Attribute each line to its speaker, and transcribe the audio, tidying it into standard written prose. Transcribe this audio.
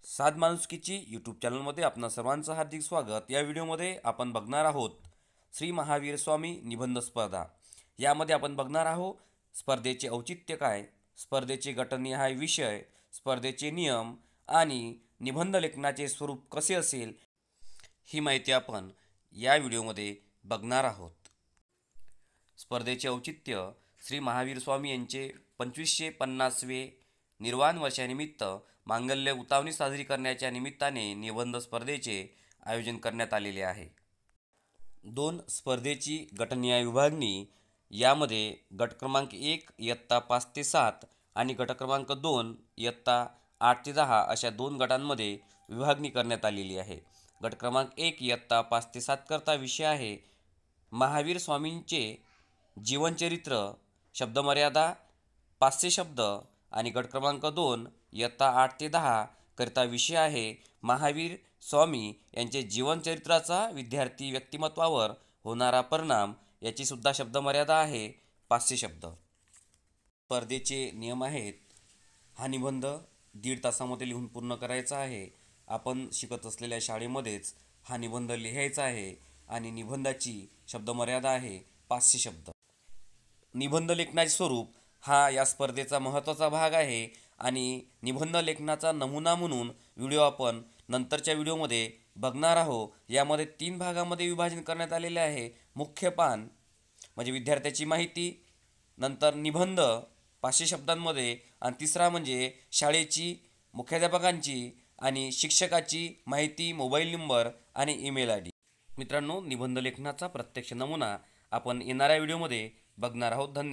Speaker 1: साध माणुसकीची यूट्यूब चॅनलमध्ये आपणा सर्वांचं हार्दिक स्वागत। या व्हिडिओमध्ये आपण बघणार आहोत श्री महावीर स्वामी निबंध स्पर्धा। यामध्ये आपण बघणार आहोत स्पर्धेचे औचित्य काय, स्पर्धेचे गटनिहाय विषय, स्पर्धेचे नियम आणि निबंध लेखनाचे स्वरूप कसे असेल ही माहिती आपण या व्हिडिओमध्ये बघणार आहोत। स्पर्धेचे औचित्य श्री महावीर स्वामी यांचे 2550वे निर्वाण वर्षानिमित्त मांगल्य उतावणी साजरी करण्याच्या निमित्ताने निबंध स्पर्धेचे आयोजन करण्यात आलेले आहे। 2 स्पर्धेची गटनिहाय विभागणी, यामध्ये गट क्रमांक 1 इयत्ता 5 ते 7 आणि गट क्रमांक 2 इयत्ता 8 ते 10 अशा 2 गटांमध्ये विभागणी करण्यात आलेली आहे। गट क्रमांक 1 इयत्ता 5 ते 7 करता विषय आहे महावीर स्वामींचे जीवनचरित्र, शब्दमर्यादा 500 शब्द आणि गट क्रमांक 2 इयत्ता 8 ते 10 करता विषय आहे महावीर स्वामी यांचे जीवनचरित्राचा विद्यार्थी व्यक्तिमत्वावर होणारा परिणाम, याची सुद्धा शब्दमर्यादा आहे 500 शब्द। स्पर्धेचे नियम आहेत, हा निबंध 1.5 तासामध्ये लिहून पूर्ण करायचा आहे। आपण शिकत असलेल्या शाळेमध्येच हा निबंध लिहायचा आहे आणि निबंधाची शब्दमर्यादा आहे 500 शब्द। निबंध लेखनाचे स्वरूप हा या स्पर्धेचा महत्त्वाचा भाग आहे आणि निबंध लेखनाचा नमुना म्हणून व्हिडिओ आपण नंतरच्या व्हिडिओमध्ये बघणार आहोत। यामध्ये 3 भागामध्ये विभाजन करण्यात आलेले आहे। मुख्य पान म्हणजे विद्यार्थ्याची माहिती, नंतर निबंध 500 शब्दांमध्ये आणि तिसरा म्हणजे शाळेची, मुख्याध्यापकांची आणि शिक्षकाची माहिती, मोबाईल नंबर आणि ईमेल आयडी। मित्रांनो, निबंध लेखनाचा प्रत्यक्ष नमुना आपण येणाऱ्या व्हिडिओमध्ये बघणार आहोत। धन्यवाद।